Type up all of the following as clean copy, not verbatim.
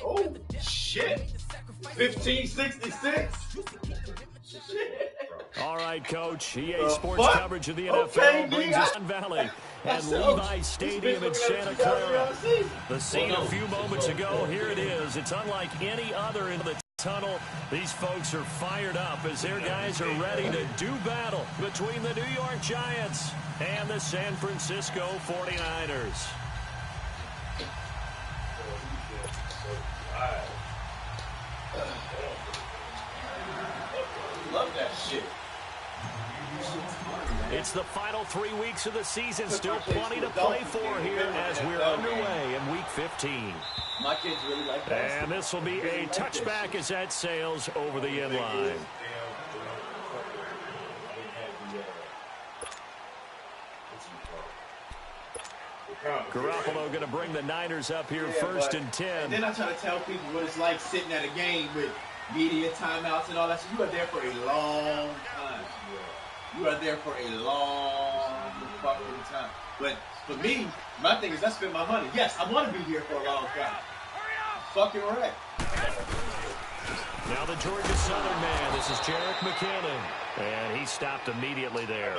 Oh, shit. 1566. All right, Coach. EA Sports coverage of the NFL brings us to Valley and Levi Stadium in Santa Clara. The scene a few moments ago, here it is. It's unlike any other in the tunnel. These folks are fired up as their guys are ready to do battle between the New York Giants and the San Francisco 49ers. Love that shit. It's the final 3 weeks of the season. Still plenty to play for here as we're underway in Week 15. My kids really like that. And this will be a touchback as that sails over the end line. Garoppolo going to bring the Niners up here first and 10. And then I try to tell people what it's like sitting at a game with media timeouts and all that. So you are there for a long time. You are there for a long fucking time. But for me, my thing is I spend my money. Yes, I want to be here for a long time. Fucking right. Now the Georgia Southern man. This is Jerick McKinnon. And he stopped immediately there.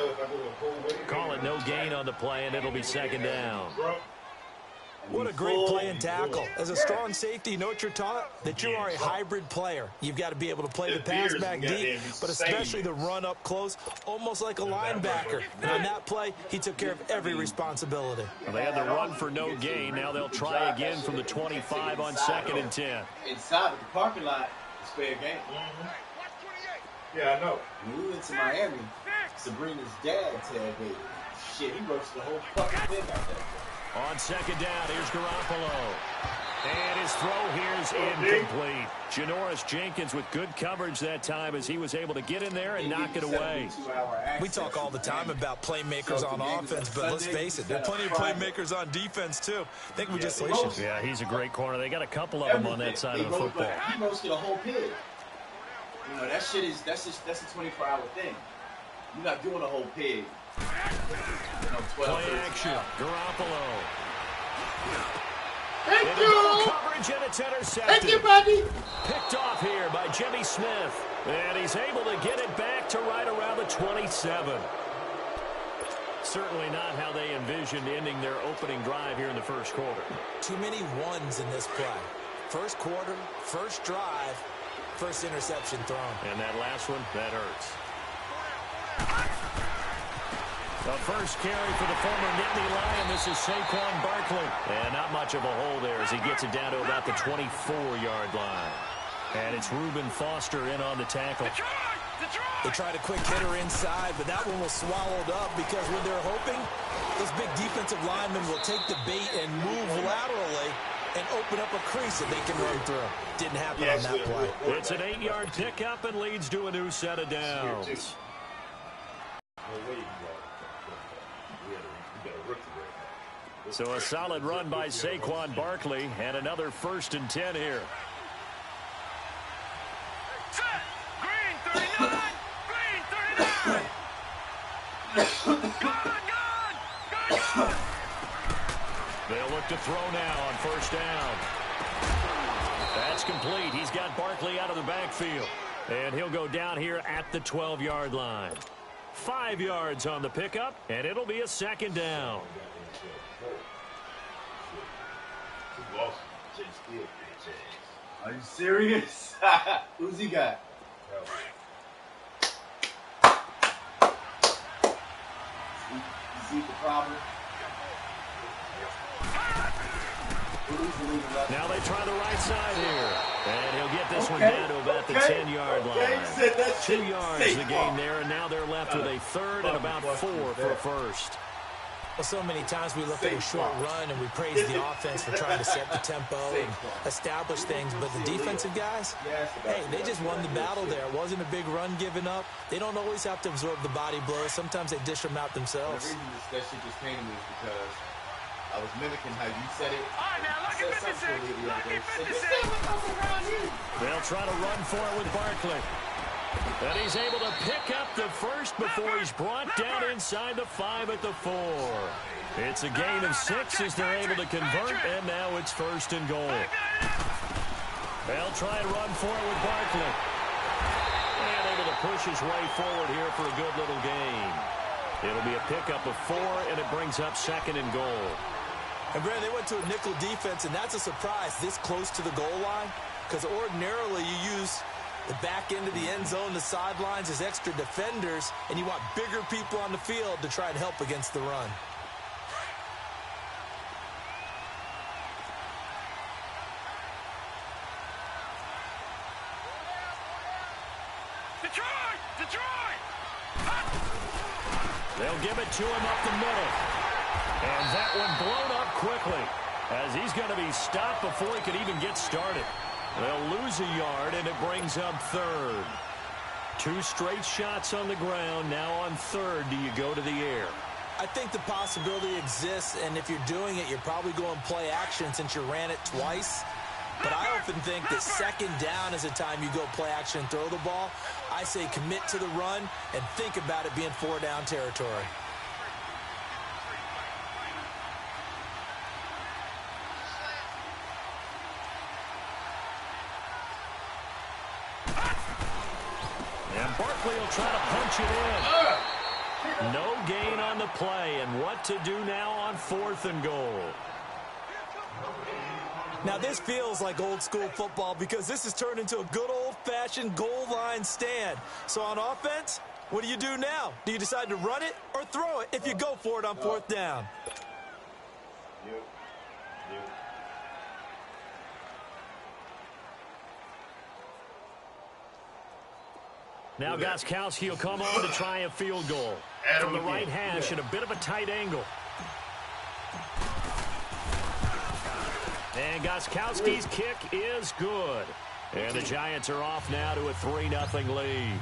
Call it no gain on the play, and it'll be second down. What a great play and tackle. As a strong safety, you know what you're taught? That you are a hybrid player. You've got to be able to play the pass back deep, but especially the run up close, almost like a linebacker. And on that play, he took care of every responsibility. Well, they had the run for no gain. Now they'll try again from the 25 on second and 10. Inside of the parking lot, it's fair game. Yeah, I know. When we went to Miami, Sabrina's dad told me, shit, he works the whole fucking thing out there. On second down, here's Garoppolo. And his throw here is incomplete. Janoris Jenkins with good coverage that time as he was able to get in there and knock it away. We talk all the time about playmakers on offense, but let's face it, there are plenty of playmakers on defense, too. I think we just switched. Yeah, he's a great corner. They got a couple of them on that side of the football. He roasted a whole pig. You know, that shit is, that's a 24-hour thing. You're not doing a whole pig. You know, 12 play action. Garoppolo. Thank you. Coverage and it's intercepted. Thank you, buddy. Picked off here by Jimmy Smith. And he's able to get it back to right around the 27. Certainly not how they envisioned ending their opening drive here in the first quarter. Too many ones in this play. First quarter, first drive, first interception thrown. And that last one, that hurts. The first carry for the former Nittany Lion. This is Saquon Barkley. And not much of a hole there as he gets it down to about the 24-yard line. And it's Reuben Foster in on the tackle. They tried a quick hitter inside, but that one was swallowed up because when they're hoping, those big defensive linemen will take the bait and move laterally and open up a crease that they can run through. Didn't happen on that play. It's an 8-yard pickup and leads to a new set of downs. So a solid run by Saquon Barkley and another first and 10 here. Green 39! Green 39! Gone! They'll look to throw now on first down. That's complete. He's got Barkley out of the backfield. And he'll go down here at the 12-yard line. 5 yards on the pickup, and it'll be a second down. Are you serious? Who's he got? Is he the problem? Now they try the right side here. And he'll get this one down to about the 10-yard line. 2 yards the gain there, and now they're left with a third and about 4 for a first. Well, so many times we look at a short run and we praise the offense for trying to set the tempo and establish things, but the defensive guys, hey, they just won the battle there. It wasn't a big run given up. They don't always have to absorb the body blows. Sometimes they dish them out themselves. The reason that shit just came to me is because I was mimicking how you said it. All right, now look at 56. They'll try to run for it with Barkley. And he's able to pick up the first before he's brought down inside the 5 at the 4. It's a gain of 6 as they're able to convert, and now it's 1st and goal. They'll try and run for it with Barkley. And able to push his way forward here for a good little gain. It'll be a pickup of 4, and it brings up 2nd and goal. And, Brad, they went to a nickel defense, and that's a surprise this close to the goal line, because ordinarily you use the back end of the end zone, the sidelines as extra defenders, and you want bigger people on the field to try and help against the run. They'll give it to him up the middle. And that one blown up quickly as he's going to be stopped before he can even get started. They'll lose a yard, and it brings up 3rd. 2 straight shots on the ground. Now on 3rd, do you go to the air? I think the possibility exists, and if you're doing it, you're probably going play action since you ran it twice. But I often think that 2nd down is the time you go play action and throw the ball. I say commit to the run and think about it being 4-down territory. And Barkley will try to punch it in. No gain on the play, and what to do now on 4th and goal. Now, this feels like old-school football because this has turned into a good old-fashioned goal line stand. So on offense, what do you do now? Do you decide to run it or throw it if you go for it on 4th down? Now Gostkowski will come on to try a field goal. From the right hash at a bit of a tight angle. And Gostkowski's kick is good. And the Giants are off now to a 3-0 lead.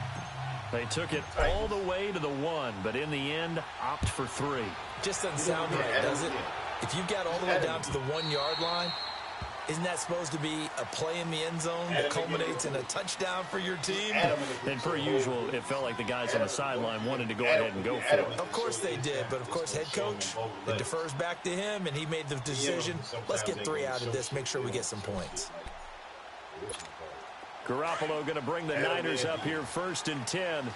They took it all the way to the 1, but in the end, opt for 3. Just doesn't sound right, does it? If you got all the way down to the 1-yard line, isn't that supposed to be a play in the end zone that culminates in a touchdown for your team? And per usual, it felt like the guys on the sideline wanted to go ahead and go for it. Of course they did, but of course head coach, it defers back to him, and he made the decision, let's get 3 out of this, make sure we get some points. Garoppolo going to bring the Niners up here 1st and 10.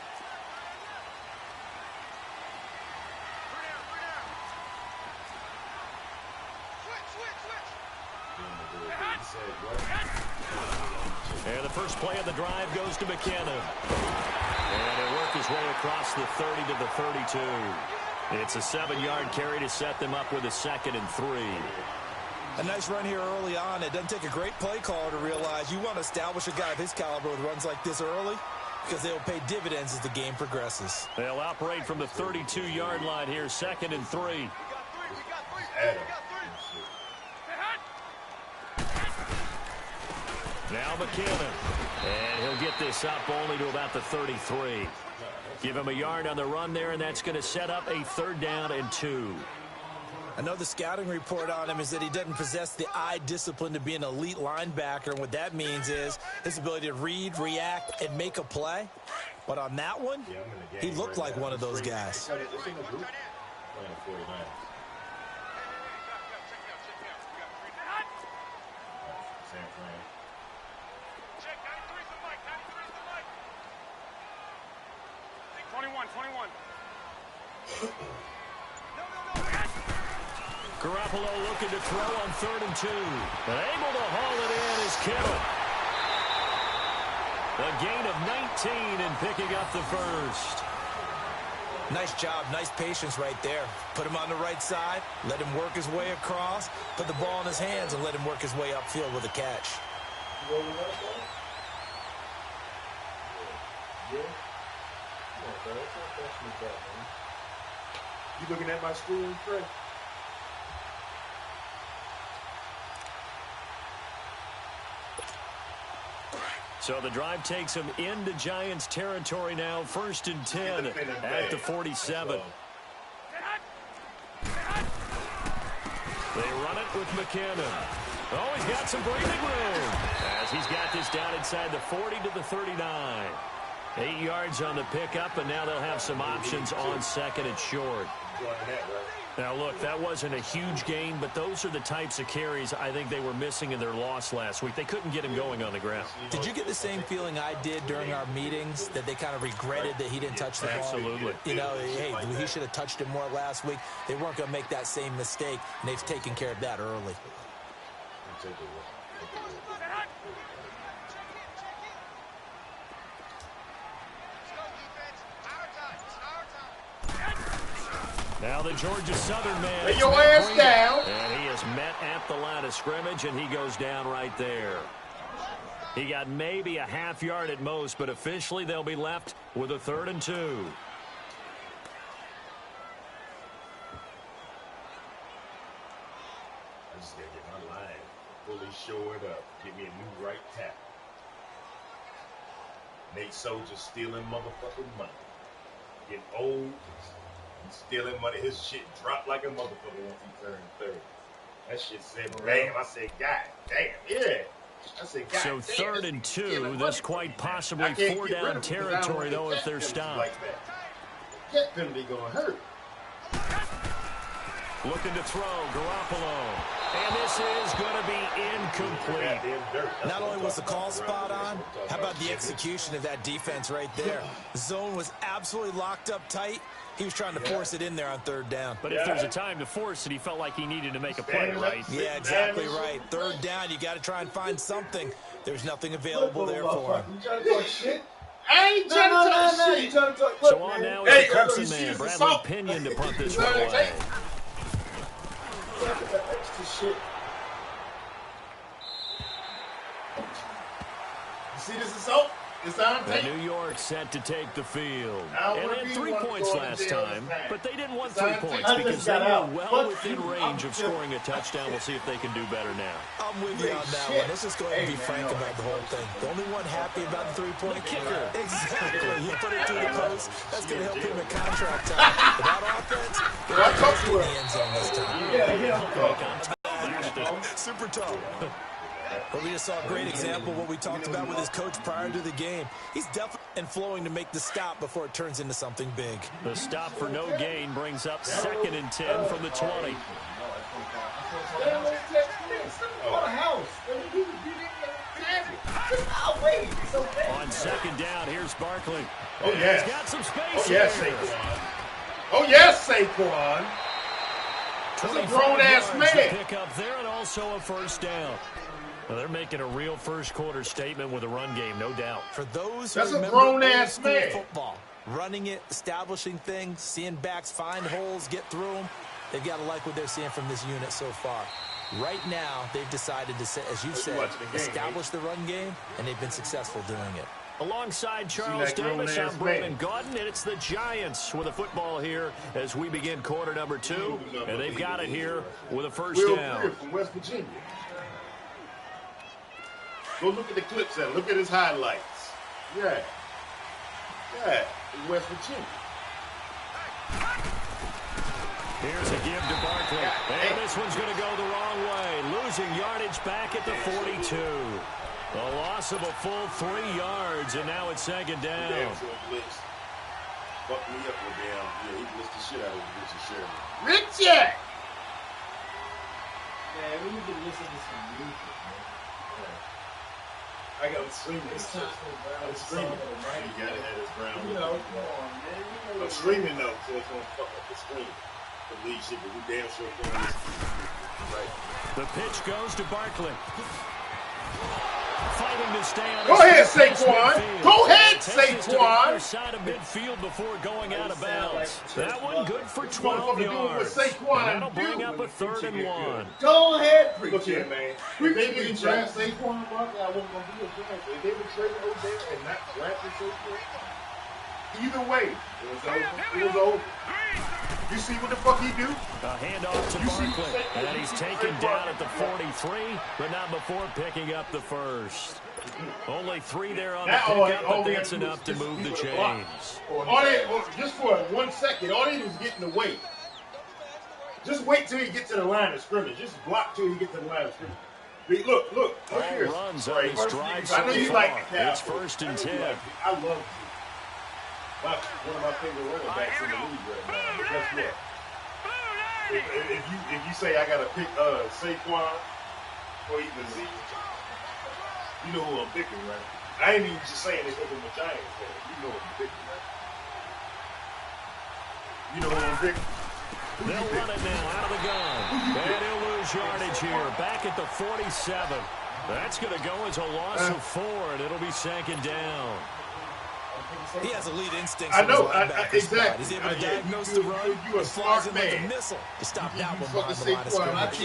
And the first play of the drive goes to McKinnon. And he'll work his way across the 30 to the 32. It's a 7-yard carry to set them up with a 2nd and 3. A nice run here early on. It doesn't take a great play caller to realize you want to establish a guy of his caliber with runs like this early because they'll pay dividends as the game progresses. They'll operate from the 32-yard line here, 2nd and 3. Now McKinnon. And he'll get this up only to about the 33. Give him a yard on the run there, and that's going to set up a 3rd down and 2. I know the scouting report on him is that he doesn't possess the eye discipline to be an elite linebacker, and what that means is his ability to read, react, and make a play. But on that one, he looked like one of those guys. Garoppolo looking to throw on 3rd and 2. But able to haul it in is Kittle. A gain of 19 and picking up the 1st. Nice job, nice patience right there. Put him on the right side, let him work his way across, put the ball in his hands, and let him work his way upfield with a catch. You looking at my screen, Trey? So the drive takes him into Giants territory now, 1st and 10 at the 47. They run it with McKinnon. Oh, he's got some breathing room as he's got this down inside the 40 to the 39. 8 yards on the pickup, and now they'll have some options on 2nd and short. Now, look, that wasn't a huge gain, but those are the types of carries I think they were missing in their loss last week. They couldn't get him going on the ground. Did you get the same feeling I did during our meetings, that they kind of regretted that he didn't touch the ball? Absolutely. You know, hey, he should have touched it more last week. They weren't going to make that same mistake, and they've taken care of that early. Now the Georgia Southern man. Lay your ass down. And he is met at the line of scrimmage, and he goes down right there. He got maybe a half yard at most, but officially they'll be left with a 3rd and 2. I just got to get my line fully shored up. Get me a new right tackle. Nate Soldier stealing motherfucking money. Getting old. He's stealing money. His shit dropped like a motherfucker once he turned 30. That shit said, bam. I said, God damn, yeah. I said, God so damn, 3rd and 2. This quite possibly 4-down territory, though, if they're stopped. Like that penalty going to hurt. Looking to throw, Garoppolo. And this is going to be incomplete. Not only was the call spot on, how about the execution of that defense right there? The zone was absolutely locked up tight. He was trying to force it in there on 3rd down. But if there's a time to force it, he felt like he needed to make a play, right? Yeah, exactly right. 3rd down, you got to try and find something. There's nothing available there for him. You trying to talk shit? I ain't trying to talk shit. So on now is the Clemson man, Bradley Pinion, to punt this one away. Extra shit. You see this assault? It's on tape. New York set to take the field. And they had 3 points last time, but they didn't want 3 points because they were well within range of scoring a touchdown. We'll see if they can do better now. I'm with you on that one. Let's just go ahead and be frank about the whole thing. The only one happy about the 3-point kicker. Exactly. You put it through the post. That's going to help him in contract time. But that offense, they're going to in the end zone this time. Super tough. But we just saw a great example of what we talked about with his coach prior to the game. He's definitely flowing to make the stop before it turns into something big. The stop for no gain brings up 2nd and 10 from the 20. On 2nd down, here's Barkley. Oh, yes. He's got some space. Oh, yes, Saquon. Oh, yes, Saquon. That's a grown-ass man. Pick up there and also a 1st down. Well, they're making a real first-quarter statement with a run game, no doubt. For those who That's a remember grown-ass old-school man. football, running it, establishing things, seeing backs find holes, get through them, they've got to like what they're seeing from this unit so far. Right now, they've decided to, as you said, establish the run game, and they've been successful doing it. Alongside Charles Davis, I'm Brandon Gaudin, and it's the Giants with a football here as we begin quarter number 2, and they've got it here with a 1st down. From West Virginia. Go look at the clips and look at his highlights. Yeah. Yeah, in West Virginia. Here's a give to Barkley. And this one's going to go the wrong way. Losing yardage back at the 42. A loss of a full 3 yards, and now it's 2nd down. Fuck me up with damn. Yeah, he blitzed the shit out of Richard Sherman. Richard! Man, we need to listen to some music, man. I got streaming. I'm streaming. You gotta have this brown. You know, come on, man. I'm streaming though, so it's gonna fuck up the screen. The lead shit, but we damn sure can. Right. The pitch goes to Barkley. Fighting to stay on. Go ahead, Saquon. Go ahead, Saquon. Side of midfield before going out of bounds. That one good for 12 yards. And that'll bring up a 3rd and 1. Go ahead, preacher. Look here, man. If they didn't draft Saquon, I wasn't gonna be a draft. If they were trading Odell and not drafting Saquon, either way, it was over. You see what the fuck he do? A handoff to Barkley, and he's taken down at the 43, but not before picking up the 1st. Only 3 there on the pickup, but that's enough to move the chains. Just for 1 second, all he was getting away. Just wait till he gets to the line of scrimmage. Just block till he gets to the line of scrimmage. Look here. Runs on his drive so I know you far. like the It's 1st and 10. I love you. One of my favorite running backs in the league right now. But guess what? if you say I gotta pick Saquon or even Zeke, you know who I'm picking, right? I ain't even just saying this because I'm a Giants fan. You know who I'm picking, right? You know who I'm picking? They'll run it now out of the gun. And he'll lose yardage here. Back at the 47. That's going to go as a loss of 4, and it'll be second down. He has elite instincts. I know, exactly. He's able to diagnose the run. You a smart man. Like a missile. He stopped that one behind the line of scrimmage.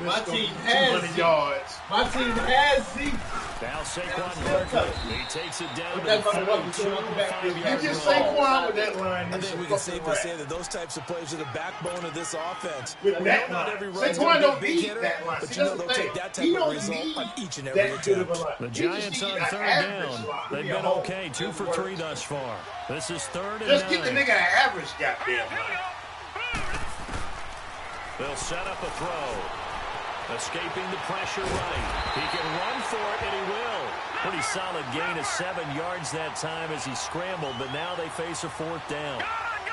My team has Zeke. yards. My team has Zeke. Now Saquon Barkley, he takes it down to the 42, 5 You yards. get Saquon with that line. I think we can safely say that those types of plays are the backbone of this offense. With that not line. every Saquon don't big need hitter, that line. but you know they'll take that type of result on each and every attempt. The Giants on third down. They've been okay, 2 for 3 thus far. This is 3rd and 9. Just get the nigga an average goddamn line. They'll set up a throw. Escaping the pressure right. He can run for it, and he will. Pretty solid gain of 7 yards that time as he scrambled, but now they face a 4th down.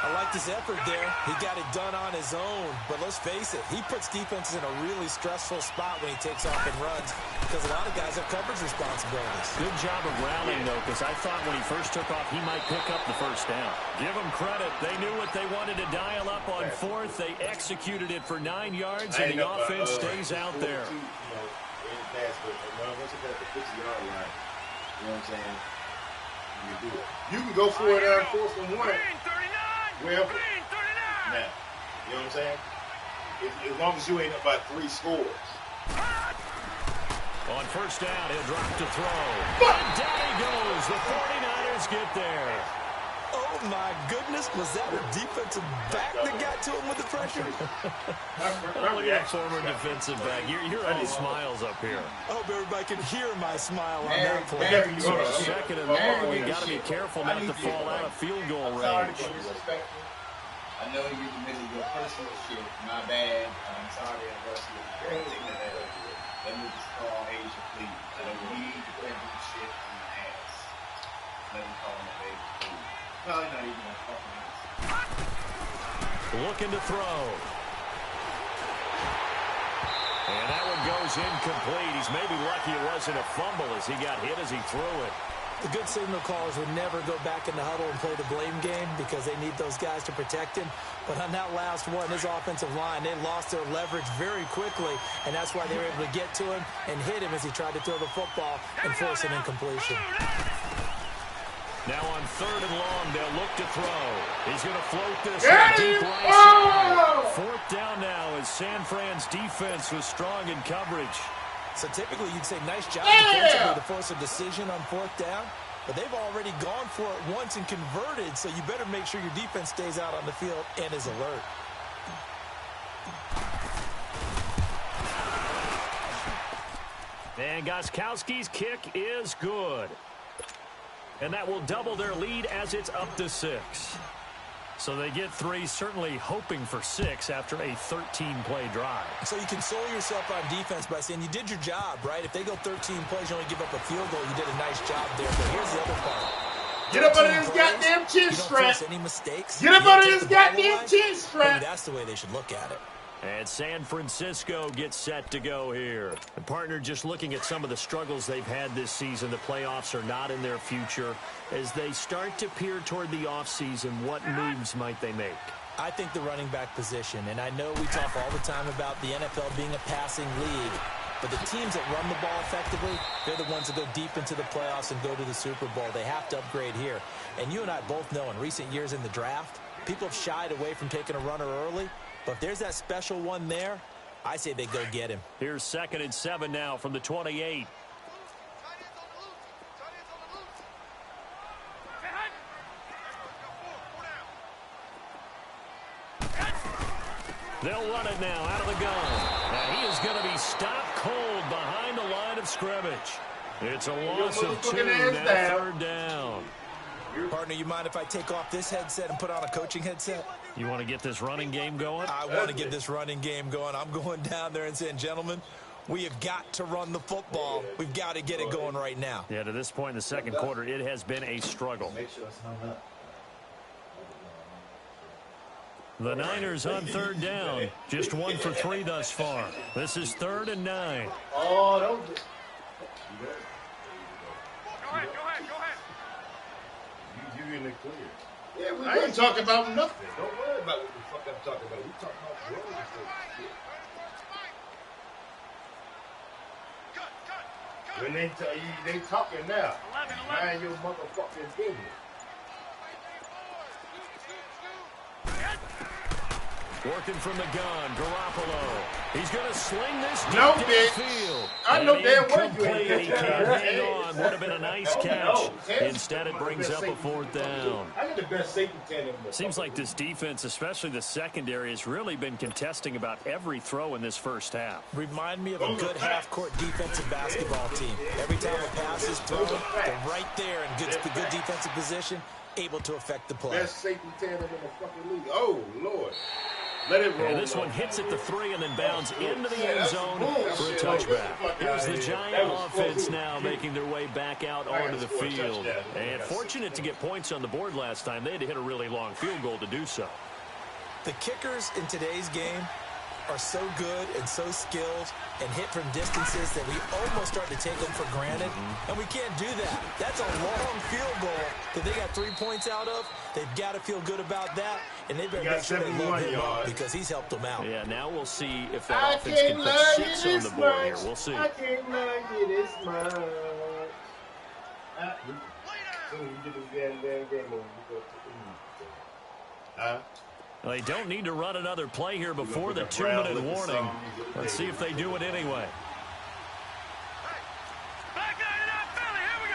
I liked his effort there. He got it done on his own. But let's face it, he puts defenses in a really stressful spot when he takes off and runs because a lot of guys have coverage responsibilities. Good job of rallying, though, because I thought when he first took off, he might pick up the first down. Give him credit. They knew what they wanted to dial up on 4th. They executed it for 9 yards, and the offense stays out there. Once you got the 50-yard line, you know what I'm saying? You do it. You can go for it 4th and 1. Wherever. Now, you know what I'm saying? As long as you ain't up by 3 scores. On first down, he'll drop to throw. And down he goes. The 49ers get there. Oh, my goodness. Was that a defensive back that got to him with the pressure? Look at that former defensive back. You're all smiles up here. I hope everybody can hear my smile on that play. Second and long. You got to be careful not to fall out of field goal range. I know you committed your personal shit. My bad. I'm sorry I rushed you. Let me just call Asia, please. I don't need to put this shit on my ass. Let me call my baby, please. Probably not even a fucking ass. Looking to throw. And that one goes incomplete. He's maybe lucky it wasn't a fumble as he got hit as he threw it. The good signal callers would never go back in the huddle and play the blame game because they need those guys to protect him. But on that last one, his offensive line, they lost their leverage very quickly, and that's why they were able to get to him and hit him as he tried to throw the football and force an incompletion. Now on 3rd and long, they'll look to throw. He's going to float this deep right side. 4th down now as San Fran's defense was strong in coverage. So typically you'd say nice job defensively to force a decision on 4th down, but they've already gone for it once and converted, so you better make sure your defense stays out on the field and is alert. And Gostkowski's kick is good. And that will double their lead as it's up to 6. So they get 3, certainly hoping for 6 after a 13-play drive. So you console yourself on defense by saying you did your job, right? If they go 13 plays, you only give up a field goal, you did a nice job there. But here's the other part. Get up under this goddamn chin strap. Any mistakes. Get up under this goddamn chin strap. Maybe that's the way they should look at it. And San Francisco gets set to go here. And partner, just looking at some of the struggles they've had this season, the playoffs are not in their future. As they start to peer toward the offseason, what moves might they make? I think the running back position, and I know we talk all the time about the NFL being a passing league, but the teams that run the ball effectively, they're the ones that go deep into the playoffs and go to the Super Bowl. They have to upgrade here. And you and I both know in recent years in the draft, people have shied away from taking a runner early. But if there's that special one there, I say they go get him. Here's 2nd and 7 now from the 28. They'll run it now out of the gun. Now he is going to be stopped cold behind the line of scrimmage. It's a loss of 2, now 3rd down. Partner, you mind if I take off this headset and put on a coaching headset? You want to get this running game going? I want to get this running game going. I'm going down there and saying, gentlemen, we have got to run the football. We've got to get it going right now. Yeah, to this point in the second quarter, it has been a struggle. Make sure it's hung up. The Niners on third down. Just 1 for 3 thus far. This is 3rd and 9. Oh, don't get... Go ahead. You in the clear. Yeah, I ain't talking about nothing. Don't worry about what the fuck I'm talking about. We talking about drugs and shit. When they tell you, they talking now. 11. Mind your motherfucking business. Working from the gun, Garoppolo. He's going to sling this deep No, bitch. downfield. I know And damn well you incomplete. ain't He catching can't that. hang on. Would have been a nice catch. Instead, it brings up a 4th down. I got the best safety tandem. Seems like this defense, especially the secondary, has really been contesting about every throw in this first half. Remind me of a good half-court defensive basketball team. Every time a pass is thrown, they're right there in good defensive position, able to affect the play. Best safety tandem in the fucking league. Oh, Lord. Let it roll. And this one hits at the 3 and then bounds into the end zone for a touchback. Here's the Giant offense now making their way back out onto the field. And fortunate to get points on the board last time. They had to hit a really long field goal to do so. The kickers in today's game are so good and so skilled and hit from distances that we almost start to take them for granted, and we can't do that. That's a long field goal that they got 3 points out of. They've got to feel good about that, and they better make sure they load him up because he's helped them out. Yeah, now we'll see if that offense can put 6 on the board here. We'll see. I can't love you this much. Well, they don't need to run another play here before the 2-minute warning. Let's see if they do it anyway. Back nine it up, Philly. Here we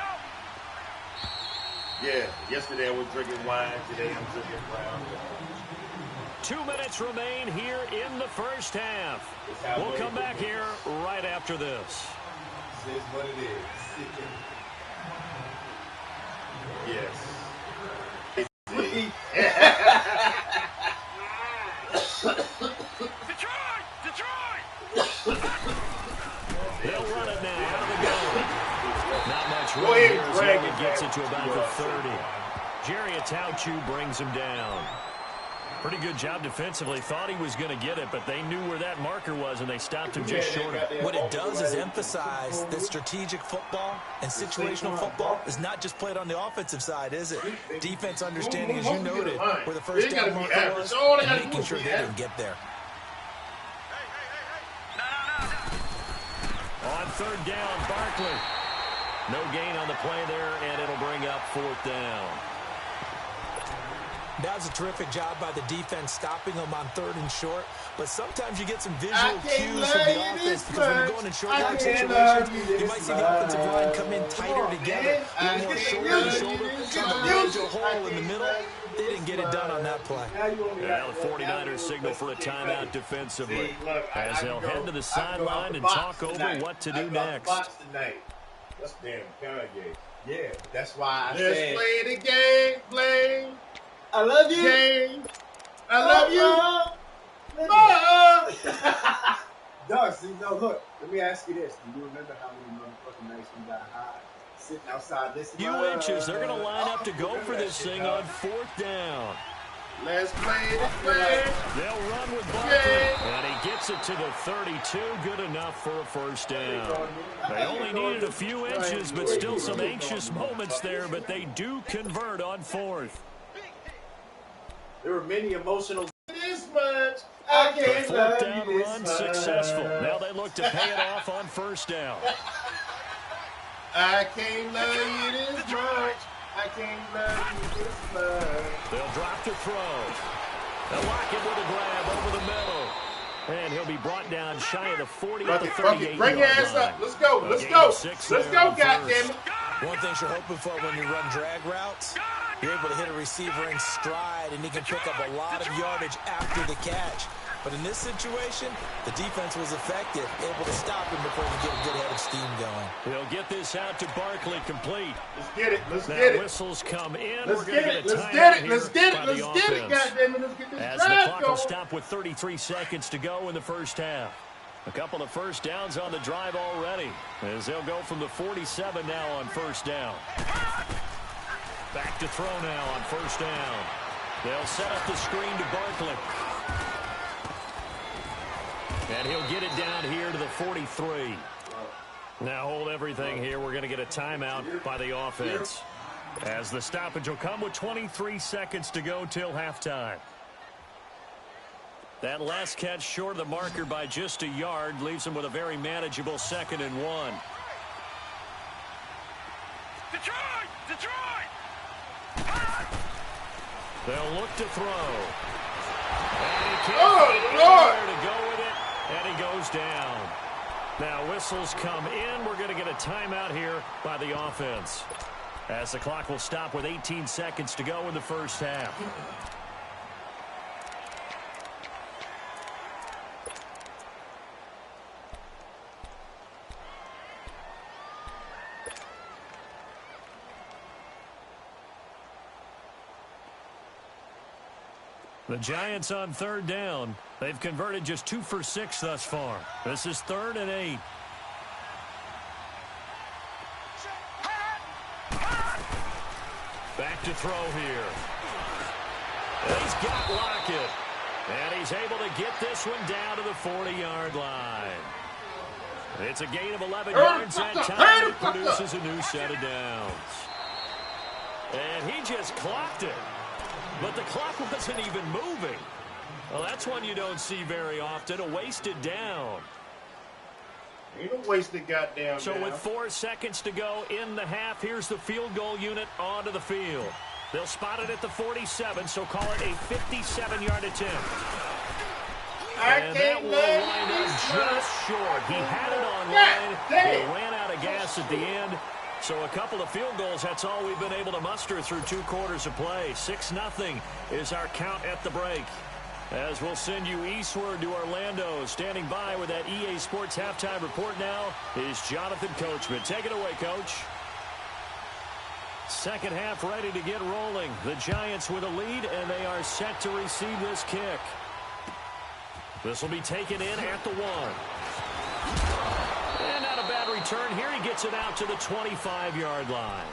go. Yeah, yesterday I was drinking wine. Today I'm drinking brown. 2 minutes remain here in the first half. We'll come back here right after this. This is what it is. Yes. Detroit! They'll run it now out of the gun. Not much room Go ahead, here as Greg. Logan gets it to about the 30. Jerry Atauchu brings him down. Pretty good job defensively. Thought he was going to get it, but they knew where that marker was, and they stopped him just short of it. What it does is emphasize that strategic football and situational football is not just played on the offensive side, is it? Defense understanding, as you noted, where the first down marker was, and making sure they didn't get there. On 3rd down, Barkley. No gain on the play there, and it'll bring up 4th down. That was a terrific job by the defense stopping them on 3rd and short. But sometimes you get some visual cues from the offense because when you're going in short yard situations, you might see the offensive line come in tighter together, a little more shoulder to shoulder, trying to bridge a hole in the middle. They didn't get it done on that play. Now the 49ers signal for a timeout defensively as they'll head to the sideline and talk over what to do next. That's damn Kanye. Yeah, that's why I Let's said, play the game, play. I love you. Game. I love you. Doug, see, no, look, let me ask you this. Do you remember how many motherfucking nights we got high sitting outside listening? Few inches. They're going to line up to go for this thing on 4th down. Let's play the play. They'll run with Barkley, and he gets it to the 32. Good enough for a 1st down. They only needed a few inches, but still some anxious moments there, but they do convert on 4th. There were many emotional. This much. I The can't 4th love down you this run much. successful. Now they look to pay it off on 1st down. I can't love you this much. I can't love you this much. They'll drop to throw. They'll lock it with a grab over the middle. And he'll be brought down shy of the 40 at the 38. Bring your ass up. Let's go. Let's go. Let's go, goddammit. One thing you're hoping for when you run drag routes, you're able to hit a receiver in stride, and he can pick up a lot of yardage after the catch. But in this situation, the defense was effective, able to stop him before he get a good head of steam going. They'll get this out to Barkley complete. Let's get it. Let's Now get it. whistles come in. Let's We're going to get it. get a Let's timeout get it. here Let's get it. by the Let's get it, offense. goddammit. Let's get this As the drive clock will going. stop with 33 seconds to go in the first half. A couple of 1st downs on the drive already, as they'll go from the 47 now on 1st down. Back to throw now on 1st down. They'll set up the screen to Barkley. And he'll get it down here to the 43. Now hold everything here. We're going to get a timeout by the offense, as the stoppage will come with 23 seconds to go till halftime. That last catch short of the marker by just a yard leaves him with a very manageable 2nd and 1. Detroit! Detroit! They'll look to throw. And he can't to go with it, and he goes down. Now whistles come in. We're going to get a timeout here by the offense, as the clock will stop with 18 seconds to go in the first half. The Giants on 3rd down. They've converted just 2 for 6 thus far. This is 3rd and 8. Back to throw here. And he's got Lockett. And he's able to get this one down to the 40-yard line. It's a gain of 11 yards that time. It produces a new set of downs. And he just clocked it. But the clock wasn't even moving. Well, that's one you don't see very often, a wasted down. Ain't no wasted goddamn So down. with 4 seconds to go in the half, here's the field goal unit onto the field. They'll spot it at the 47, so call it a 57-yard attempt. And that will line up just short. He had it on line. He ran out of gas at the end. So a couple of field goals, that's all we've been able to muster through 2 quarters of play. 6-0 is our count at the break. As we'll send you eastward to Orlando. Standing by with that EA Sports halftime report now is Jonathan Coachman. Take it away, Coach. Second half ready to get rolling. The Giants with a lead, and they are set to receive this kick. This will be taken in at the 1. And not a bad return here. He gets it out to the 25-yard line.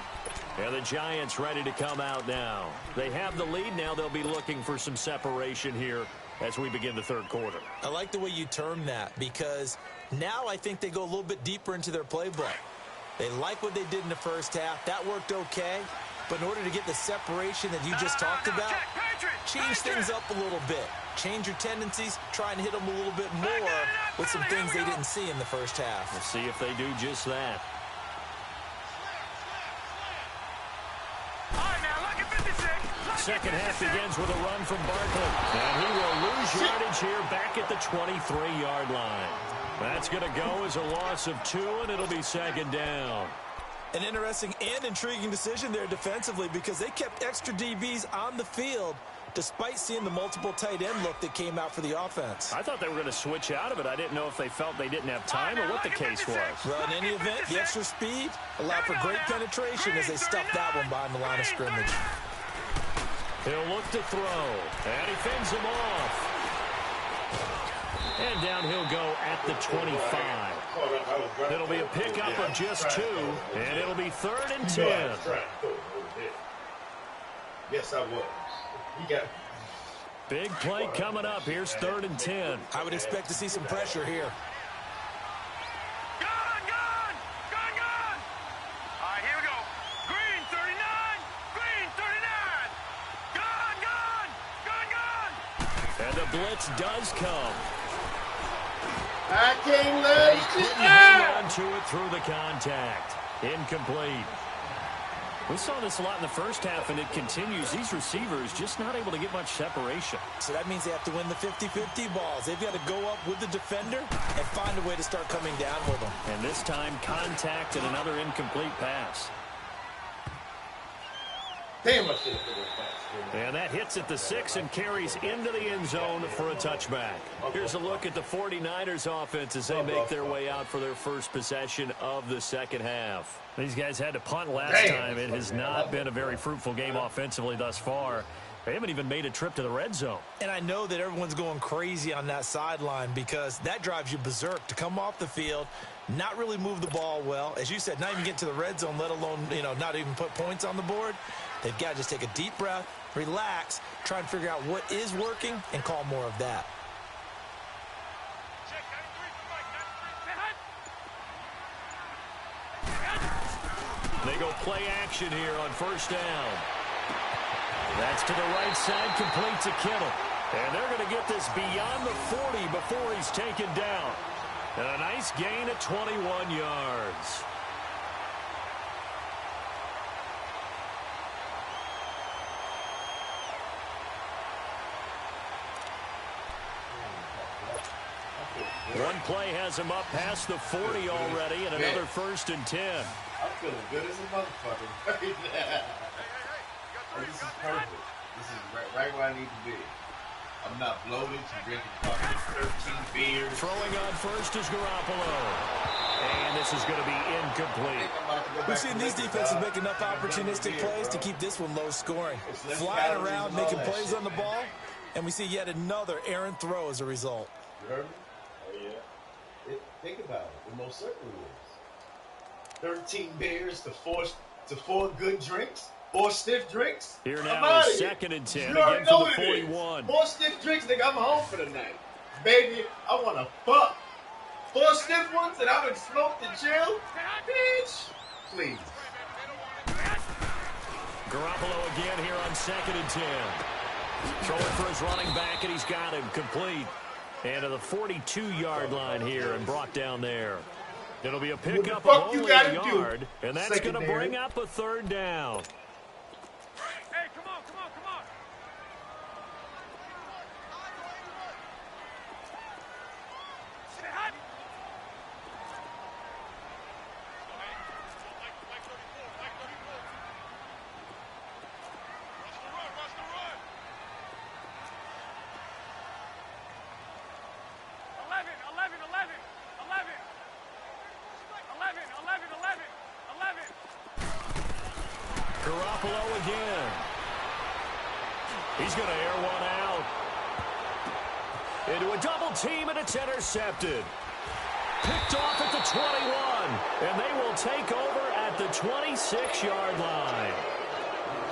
And the Giants ready to come out now. They have the lead. Now they'll be looking for some separation here as we begin the 3rd quarter. I like the way you term that, because now I think they go a little bit deeper into their playbook. They like what they did in the first half. That worked okay. But in order to get the separation that you just talked about, change things up a little bit. Change your tendencies, try and hit them a little bit more with some things they didn't see in the first half. We'll see if they do just that. Second half begins with a run from Barkley. And he will lose yardage here back at the 23-yard line. That's going to go as a loss of 2, and it'll be 2nd down. An interesting and intriguing decision there defensively, because they kept extra DBs on the field despite seeing the multiple tight end look that came out for the offense. I thought they were going to switch out of it. I didn't know if they felt they didn't have time or what the case was. Well, in any event, the extra speed allowed for great penetration as they stuffed that one behind the line of scrimmage. He'll look to throw, and he fends him off. And down he'll go at the 25. It'll be a pickup of just 2, and it'll be 3rd and 10. Yes, I was. You got Big play coming up. Here's 3rd and 10. I would expect to see some pressure here. Gone! All right, here we go. Green, 39. Green, 39. Gone! And the blitz does come. I can't let it couldn't hang on to it through the contact. Incomplete. We saw this a lot in the first half, and it continues. These receivers just not able to get much separation. So that means they have to win the 50-50 balls. They've got to go up with the defender and find a way to start coming down with them. And this time, contact and another incomplete pass. Damn, I should have put it fast. And that hits at the 6 and carries into the end zone for a touchback. Here's a look at the 49ers offense as they make their way out for their first possession of the second half. These guys had to punt last time. It has not been a very fruitful game offensively thus far. They haven't even made a trip to the red zone. And I know that everyone's going crazy on that sideline because that drives you berserk to come off the field, not really move the ball well. As you said, not even get to the red zone, let alone, not even put points on the board. They've got to just take a deep breath, relax, try and figure out what is working, and call more of that. They go play action here on first down. That's to the right side, complete to Kittle. And they're going to get this beyond the 40 before he's taken down. And a nice gain at 21 yards. One play has him up past the 40 already, and another 1st and 10. I'm feeling good as a motherfucker. This is perfect. This is right where I need to be. I'm not bloated from drinking fucking 13 beers. Throwing on first is Garoppolo. And this is going to be incomplete. We've seen these defenses make enough opportunistic plays to keep this one low scoring. Flying around, making plays on the ball, and we see yet another errant throw as a result. You heard me? Oh, yeah. Think about it. It most certainly is. 13 beers to four good drinks. 4 stiff drinks. Here now is 2nd and 10 again for the 41. 4 stiff drinks, nigga, I'm home for the night. Baby, I want to fuck. 4 stiff ones and I've been smoked and chill. Bitch, please. Garoppolo again here on 2nd and 10. Throwing for his running back, and he's got him complete. And to the 42-yard line here and brought down there. It'll be a pickup of only a yard, and that's going to bring up a 3rd down. Hey, come on, come on, come on. Stay hot. Watch the run. 11, 11, 11, 11. 11, 11, 11, 11. Garoppolo again. He's going to air one out. Into a double team, and it's intercepted. Picked off at the 21, and they will take over at the 26-yard line.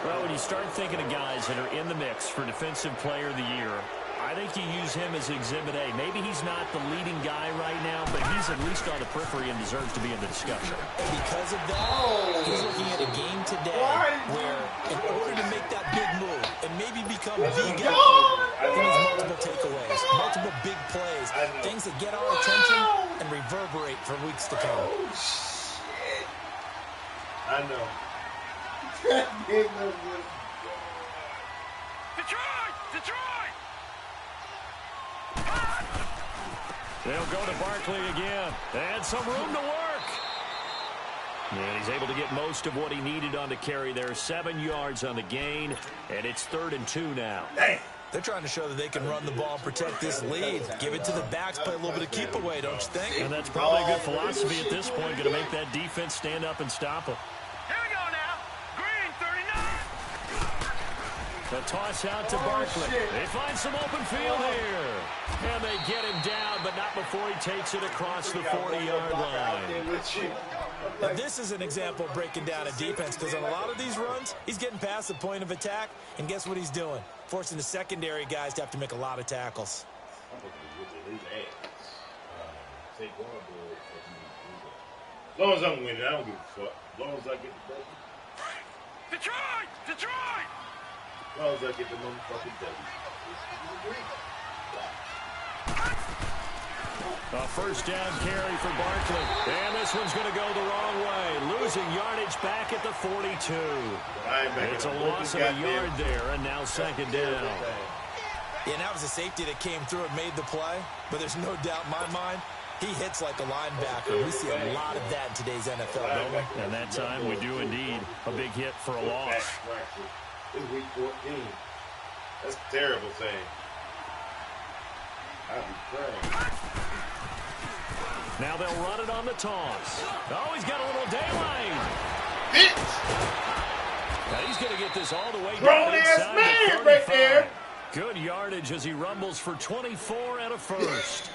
Well, when you start thinking of guys that are in the mix for Defensive Player of the Year, I think you use him as Exhibit A. Maybe he's not the leading guy right now, but he's at least on the periphery and deserves to be in the discussion. And because of that, he's looking at a game today where in order to make that big move and maybe become the guy, he needs multiple takeaways, multiple big plays, things that get our attention and reverberate for weeks to come. Oh, shit. I know. Detroit! Detroit! They'll go to Barkley again. And some room to work. And he's able to get most of what he needed on the carry there. 7 yards on the gain. And it's 3rd and 2 now. They're trying to show that they can run the ball and protect this lead. Give it to the backs, play a little bit of keep away, don't you think? And that's probably a good philosophy at this point. Going to make that defense stand up and stop him. Here we go now. Green, 39. The toss out to Barkley. They find some open field here. And they get him down, but not before he takes it across the 40-yard line. Now, this is an example of breaking down a defense, because on a lot of these runs, he's getting past the point of attack, and guess what he's doing? Forcing the secondary guys to have to make a lot of tackles. As long as I'm winning, I don't give a fuck. As long as I get the W. Detroit! Detroit! As long as I get the motherfucking W. A 1st down carry for Barkley. And this one's going to go the wrong way. Losing yardage back at the 42. It's a loss of a yard there, and now 2nd down. Yeah, and that was a safety that came through and made the play. But there's no doubt in my mind, he hits like a linebacker. We see a lot of that in today's NFL, don't we? And that time we do indeed. A big hit for a loss. It's week 14. That's a terrible thing. I'll be praying. Now they'll run it on the toss. Oh, he's got a little daylight. Bitch! Now he's going to get this all the way down Grown-ass inside man the 35. right there. Good yardage as he rumbles for 24 and a 1st.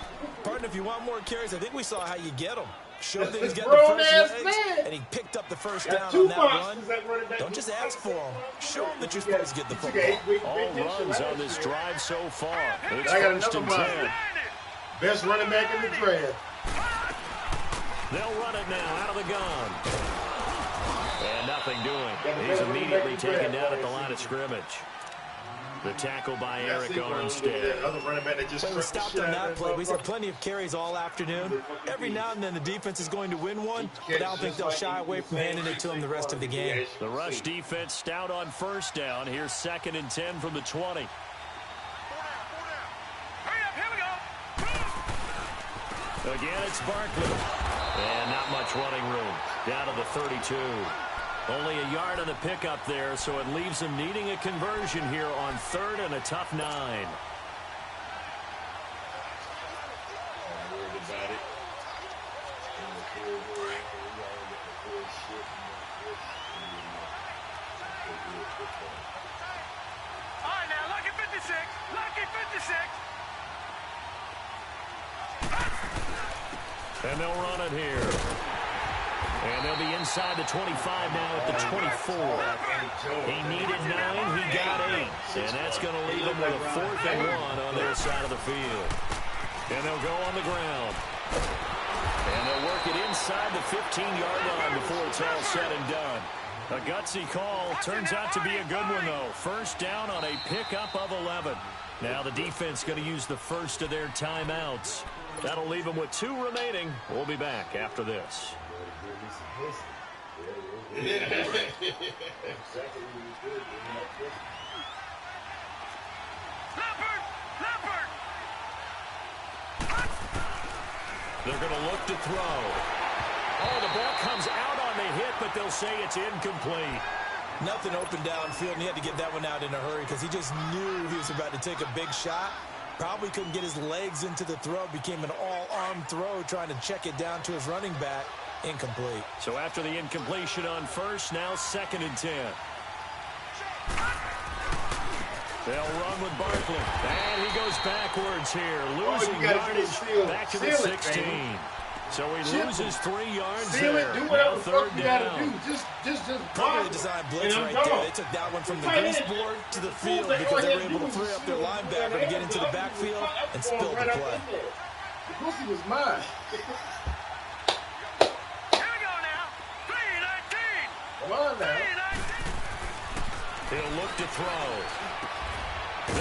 Partner, if you want more carries, I think we saw how you get them. Showed that he's got the first legs, and he picked up the first down on that run. Don't just ask for them. Show him that you're supposed to get the football. All runs on this drive so far. It's I got first and 10. Best running back in the draft. They'll run it now out of the gun. And nothing doing. He's immediately taken down at the line of scrimmage. The tackle by Eric Armstead. We stopped on that play. We've had plenty of carries all afternoon. Every now and then the defense is going to win one, but I don't think they'll shy away from handing it to him the rest of the game. The rush defense stout on first down. Here's 2nd and 10 from the 20. Again, it's Barkley. And not much running room. Down to the 32. Only a yard on the pickup there, so it leaves them needing a conversion here on 3rd and a tough 9. All right, now, lucky 56. Lucky 56. And they'll run it here. And they'll be inside the 25 now at the 24. He needed 9, he got 8. And that's going to leave them with a 4th and 1 on their side of the field. And they'll go on the ground. And they'll work it inside the 15-yard line before it's all said and done. A gutsy call. Turns out to be a good one, though. First down on a pickup of 11. Now the defense going to use the first of their timeouts. That'll leave them with 2 remaining. We'll be back after this. They're going to look to throw. Oh, the ball comes out on the hit, but they'll say it's incomplete. Nothing open downfield, and he had to get that one out in a hurry because he just knew he was about to take a big shot. Probably couldn't get his legs into the throw. Became an all-arm throw, trying to check it down to his running back. Incomplete. So after the incompletion on first, now 2nd and 10. They'll run with Barkley. And he goes backwards here, losing yardage back to the 16. So he loses 3 yards there. Do whatever the fuck you gotta down. do. Just Probably designed blitz right there. They took that one from the grease board to the field because they were able to free up their linebacker to get into the backfield and spill the play. The pussy was mine. Come on now. He'll look to throw.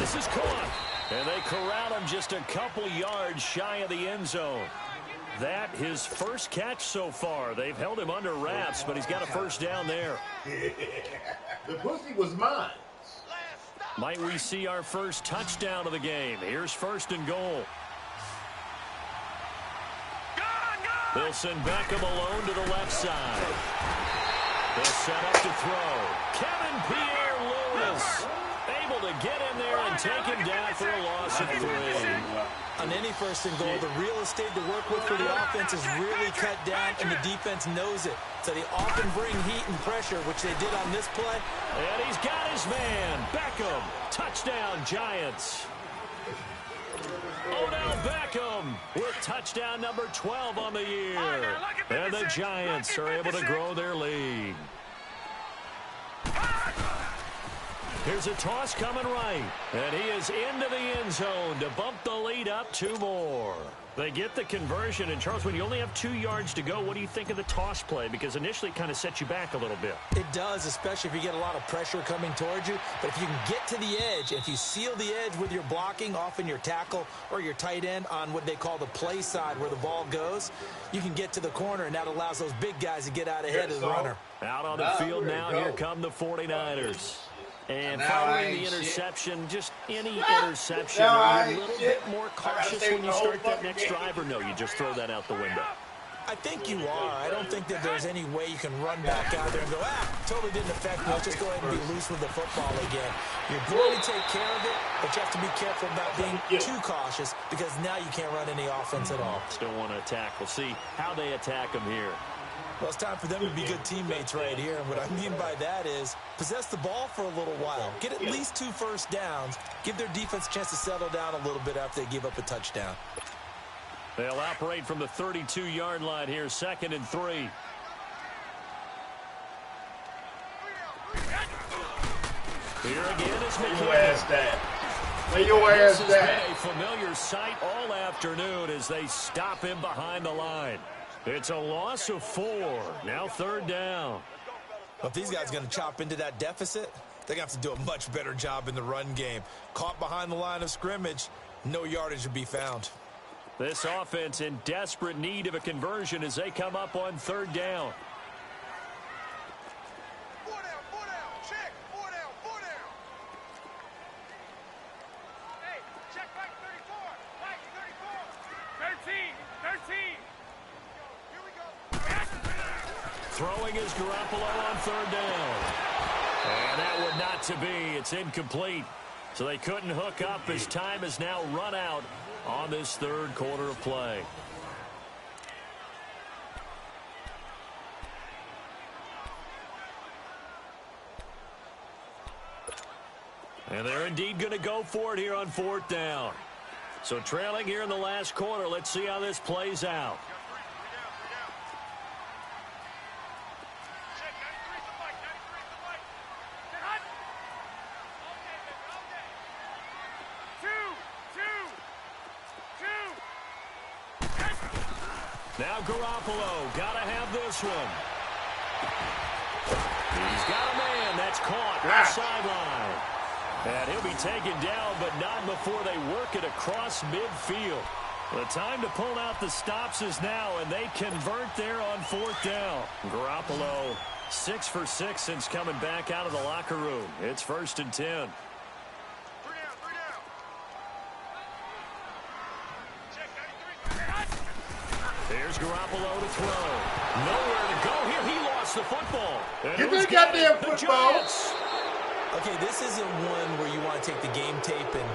This is caught. And they corral him just a couple yards shy of the end zone. That his first catch so far. They've held him under wraps, but he's got a first down there. The pussy was mine. Might we see our first touchdown of the game? Here's 1st and goal. They'll send Beckham alone to the left side. They'll set up to throw. Kevin Pierre-Louis able to get in there and take him down for a loss of 3. On any 1st and goal, the real estate to work with for the offense is really cut down, and the defense knows it. So they often bring heat and pressure, which they did on this play. And he's got his man, Beckham. Touchdown, Giants. Odell Beckham with touchdown number 12 on the year. And the Giants are able to grow their lead. Here's a toss coming right. And he is into the end zone to bump the lead up 2 more. They get the conversion. And, Charles, when you only have 2 yards to go, what do you think of the toss play? Because initially it kind of sets you back a little bit. It does, especially if you get a lot of pressure coming towards you. But if you can get to the edge, if you seal the edge with your blocking, often your tackle or your tight end on what they call the play side where the ball goes, you can get to the corner, and that allows those big guys to get out ahead of the runner. Out on the field now, here come the 49ers. And following the interception, just any interception, are you a little bit more cautious when you start that next drive, or no, you just throw that out the window? I think you are. I don't think that there's any way you can run back out there and go, totally didn't affect me. Let's just go ahead and be loose with the football again. You're going to take care of it, but you have to be careful about being too cautious because now you can't run any offense at all. Still want to attack. We'll see how they attack them here. Well, it's time for them to be good teammates right here. And what I mean by that is possess the ball for a little while. Get at least 2 first downs. Give their defense a chance to settle down a little bit after they give up a touchdown. They'll operate from the 32-yard line here, 2nd and 3. Here again is McKinnon. Where your ass that? Where your ass This that? has been a familiar sight all afternoon as they stop him behind the line. It's a loss of 4. Now 3rd down. Well, if these guys are going to chop into that deficit, they're going to have to do a much better job in the run game. Caught behind the line of scrimmage, no yardage to be found. This offense in desperate need of a conversion as they come up on 3rd down. Throwing is Garoppolo on 3rd down. And that would not to be. It's incomplete. So they couldn't hook up as time has now run out on this 3rd quarter of play. And they're indeed going to go for it here on 4th down. So trailing here in the last quarter. Let's see how this plays out. Now Garoppolo, gotta have this one. He's got a man that's caught on the sideline. And he'll be taken down, but not before they work it across midfield. The time to pull out the stops is now, and they convert there on 4th down. Garoppolo, 6 for 6 since coming back out of the locker room. It's 1st and 10. Here's Garoppolo to throw. Nowhere to go here. He lost the football. Get that goddamn football. Okay, this isn't one where you want to take the game tape and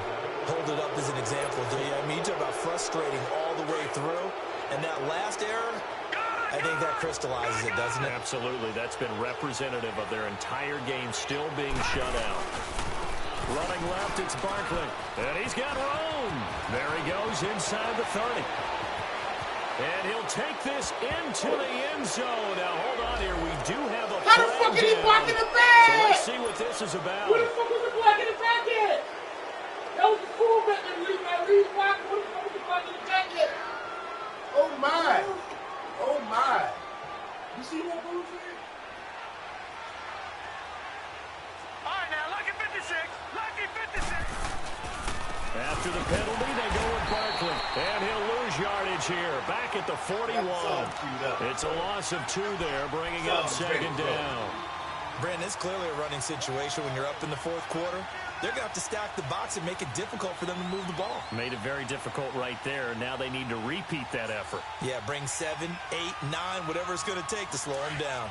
hold it up as an example, do you? I mean, you talk about frustrating all the way through. And that last error, I think that crystallizes it, doesn't it? Absolutely. That's been representative of their entire game still being shut out. Running left, it's Barkley. And he's got room. There he goes inside the 30. And he'll take this into the end zone. Now, hold on here. We do have a How the fuck is he blocking the back? So let's see what this is about. Where the fuck was the block in the back at? That was the fullback and lead block. Where the fuck was the block in the back at? Oh my. Oh my. You see that bullshit? All right, now, lucky 56. Lucky 56. After the penalty, they go with Barkley. And he'll lose yardage here. Back at the 41. It's a loss of 2 there, bringing up 2nd down. Brandon, it's clearly a running situation when you're up in the 4th quarter. They're going to have to stack the box and make it difficult for them to move the ball. Made it very difficult right there. Now they need to repeat that effort. Yeah, bring 7, 8, 9, whatever it's going to take to slow them down.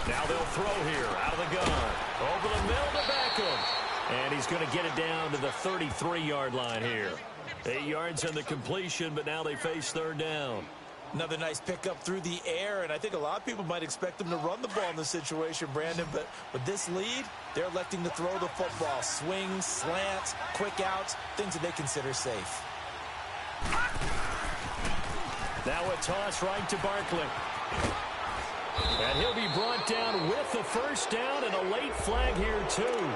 Now they'll throw here out of the gun. Over the middle to Beckham. And he's going to get it down to the 33-yard line here. 8 yards on the completion, but now they face 3rd down. Another nice pickup through the air, and I think a lot of people might expect them to run the ball in this situation, Brandon, but with this lead, they're electing to throw the football. Swings, slants, quick outs, things that they consider safe. Now a toss right to Barkley. And he'll be brought down with the 1st down and a late flag here, too.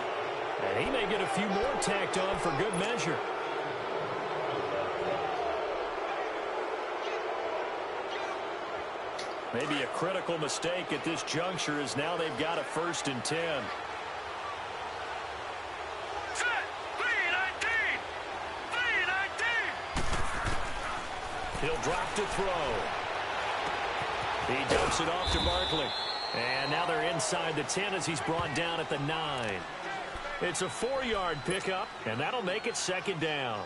And he may get a few more tacked on for good measure. Maybe a critical mistake at this juncture is now they've got a 1st and 10. Set. 319. 319. He'll drop to throw. He dumps it off to Barkley. And now they're inside the 10 as he's brought down at the 9. It's a 4-yard pickup, and that'll make it 2nd down.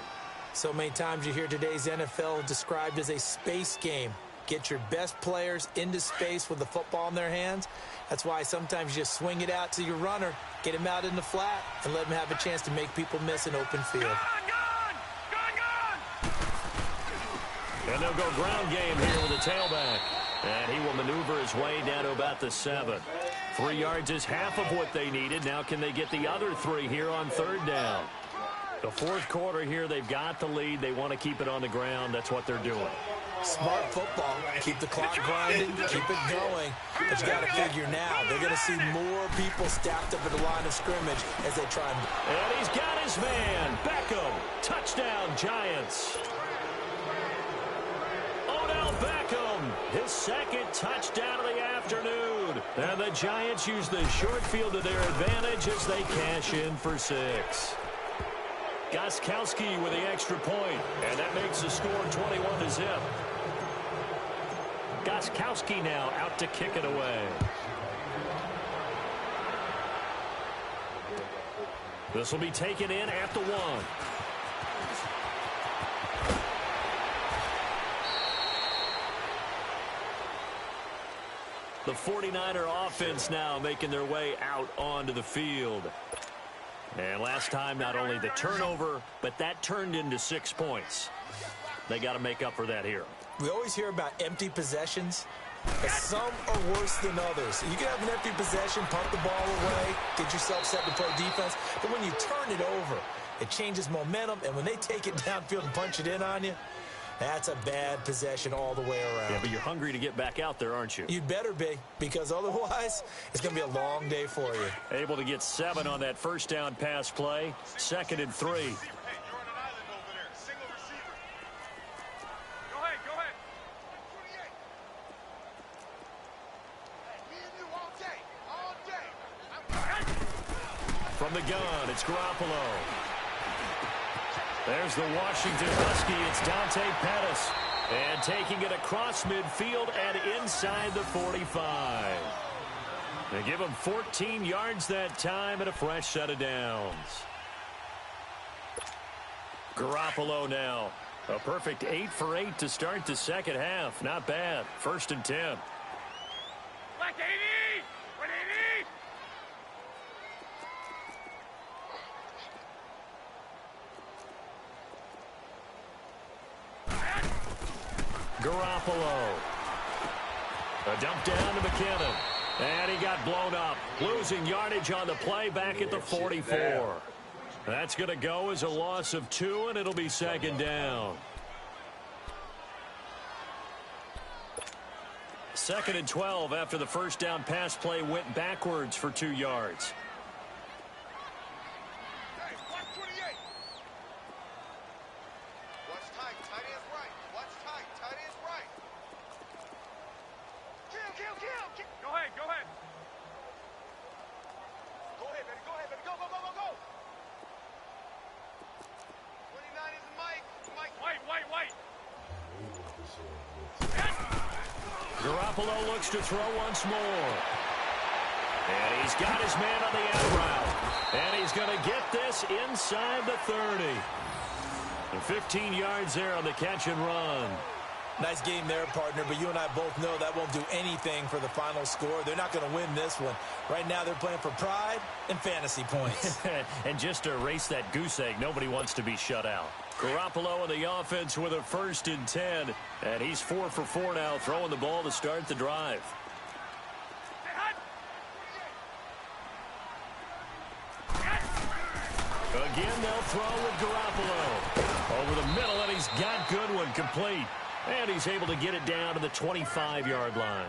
So many times you hear today's NFL described as a space game. get your best players into space with the football in their hands. That's why sometimes you just swing it out to your runner, get him out in the flat, and let him have a chance to make people miss an open field. And they'll go ground game here with a tailback. And he will maneuver his way down to about the 7. 3 yards is half of what they needed. Now can they get the other 3 here on 3rd down? The 4th quarter here, they've got the lead. They want to keep it on the ground. That's what they're doing. Smart football. Keep the clock grinding, keep it going. But you got to figure now, they're going to see more people stacked up at the line of scrimmage as they try and he's got his man. Beckham. Touchdown, Giants. Beckham, his 2nd touchdown of the afternoon. And the Giants use the short field to their advantage as they cash in for 6. Gostkowski with the extra point, and that makes the score 21-0. Gostkowski now out to kick it away. This will be taken in at the 1. The 49er offense now making their way out onto the field. And last time, not only the turnover, but that turned into 6 points. They got to make up for that here. We always hear about empty possessions, but some are worse than others. You can have an empty possession, pump the ball away, get yourself set to play defense, but when you turn it over, it changes momentum, and when they take it downfield and punch it in on you, that's a bad possession all the way around. Yeah, but you're hungry to get back out there, aren't you? You'd better be, because otherwise it's going to be a long day for you. Able to get 7 on that 1st down pass play. 2nd and 3. From the gun, it's Garoppolo. There's the Washington Husky. It's Dante Pettis. And taking it across midfield and inside the 45. They give him 14 yards that time and a fresh set of downs. Garoppolo now. A perfect 8 for 8 to start the 2nd half. Not bad. 1st and 10. Garoppolo. A dump down to McKinnon. And he got blown up. Losing yardage on the play back at the 44. That's going to go as a loss of 2, and it'll be 2nd down. 2nd and 12 after the 1st down pass play went backwards for 2 yards. Garoppolo looks to throw once more. And he's got his man on the out route. And he's going to get this inside the 30. And 15 yards there on the catch and run. Nice game there, partner, but you and I both know that won't do anything for the final score. They're not going to win this one. Right now they're playing for pride and fantasy points. And just to erase that goose egg, nobody wants to be shut out. Garoppolo on the offense with a 1st and 10. And he's 4 for 4 now, throwing the ball to start the drive. Again, they'll throw with Garoppolo. Over the middle, and he's got Goodwin complete. And he's able to get it down to the 25-yard line.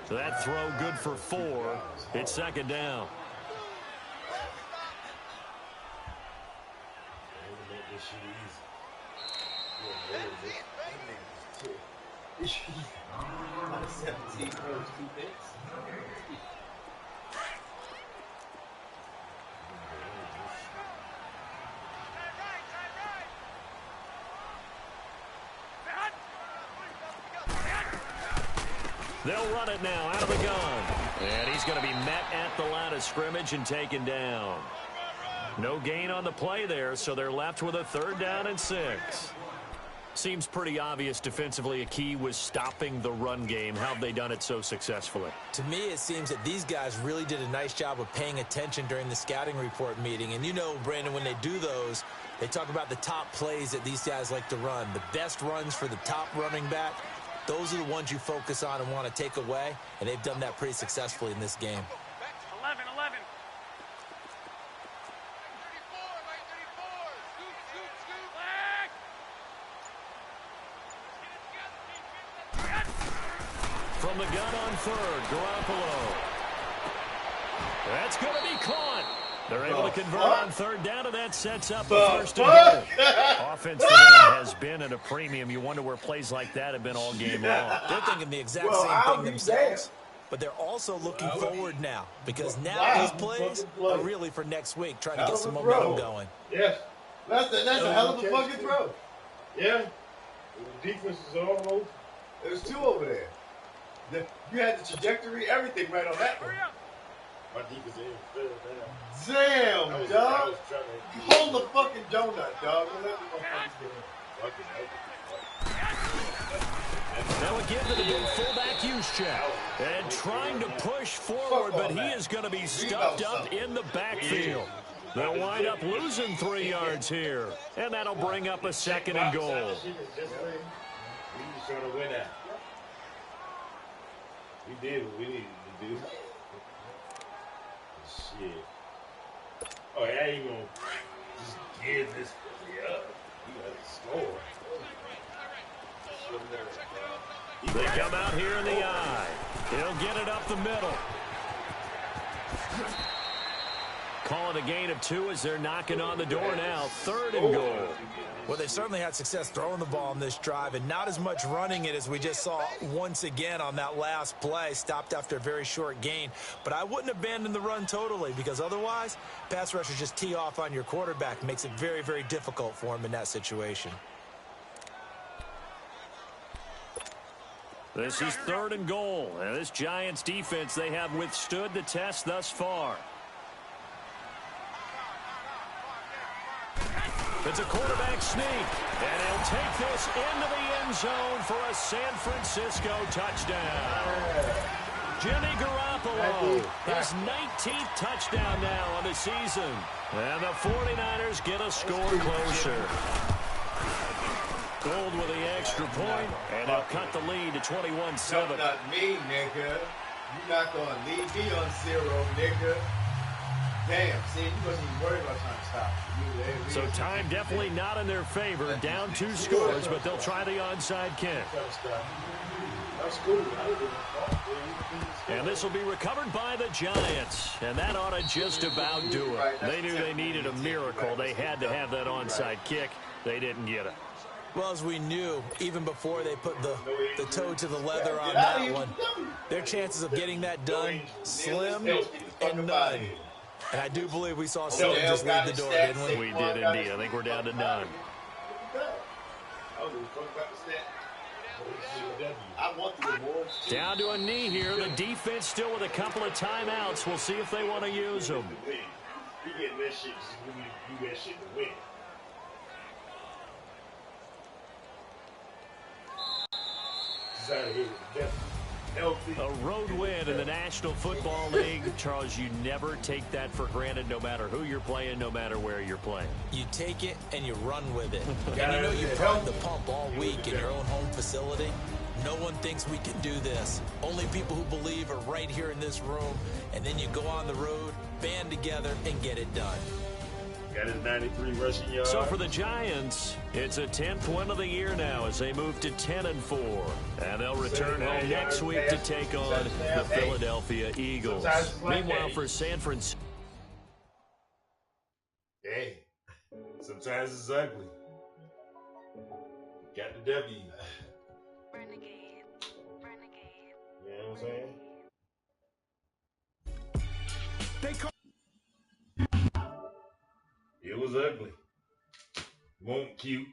So that throw good for 4. It's 2nd down. They'll run it now out of the gun. And he's going to be met at the line of scrimmage and taken down. No gain on the play there, so they're left with a 3rd down and 6. Seems pretty obvious defensively a key was stopping the run game. How have they done it so successfully? To me, it seems that these guys really did a nice job of paying attention during the scouting report meeting. And you know, Brandon, when they do those, they talk about the top plays that these guys like to run. The best runs for the top running back, those are the ones you focus on and want to take away. And they've done that pretty successfully in this game. 11. From the gun on third, Garoppolo. That's going to be caught. They're able to convert on third down, and that sets up a first and goal. Offense for them has been at a premium. You wonder where plays like that have been all game long. They're thinking the exact same thing themselves. But they're also looking forward now, because now these plays are really for next week, trying to get some momentum going. Yes. That's a hell of a fucking throw. Yeah. The defense is almost. There's two over there. You had the trajectory, everything right on that one. My defense is Damn, dog. Hold the fucking donut, dog. Now again to the big fullback use check. And trying to push forward, but he is going to be stuffed up in the backfield. They'll wind up losing 3 yards here. And that'll bring up a second and goal. We just trying to win that. We did what we needed to do. Shit. Oh, yeah, you gonna just give this up. You gotta score. They come out here in the eye. He'll get it up the middle. Calling a gain of 2 as they're knocking on the door now. Third and goal. Well, they've certainly had success throwing the ball on this drive, and not as much running it as we just saw once again on that last play. Stopped after a very short gain. But I wouldn't abandon the run totally, because otherwise, pass rushers just tee off on your quarterback. Makes it very, very difficult for him in that situation. This is third and goal. And this Giants defense, they have withstood the test thus far. It's a quarterback sneak, and he'll take this into the end zone for a San Francisco touchdown. Jimmy Garoppolo, his 19th touchdown now on the season. And the 49ers get a score closer. Gold with the extra point, and they'll cut the lead to 21-7. Not me, nigga. You're not going to leave me on 0, nigga. Damn, see, you wasn't even worried about trying to stop. So time definitely not in their favor. Down 2 scores, but they'll try the onside kick. And this will be recovered by the Giants. And that ought to just about do it. They knew they needed a miracle. They had to have that onside kick. They didn't get it. Well, as we knew, even before they put the toe to the leather on that one, their chances of getting that done, slim and none. And I do believe we saw Slim just leave the door, didn't we? We did indeed. I think we're down to none. Down to a knee here. The defense still with a couple of timeouts. We'll see if they want to use them. We get that shit when we do that shit to win. A road win in the National Football League. Charles, you never take that for granted, no matter who you're playing, no matter where you're playing. You take it and you run with it. And you know you prime the pump all week in your own home facility. No one thinks we can do this. Only people who believe are right here in this room. And then you go on the road, band together, and get it done. Got his 93 rushing yards. So for the Giants, it's a 10th win of the year now as they move to 10-4. And they'll return home next week to take on the Philadelphia Eagles. Meanwhile, for San Francisco. Hey, sometimes it's ugly. Got the W. Renegade. You know what I'm saying? It was ugly. Won't cute.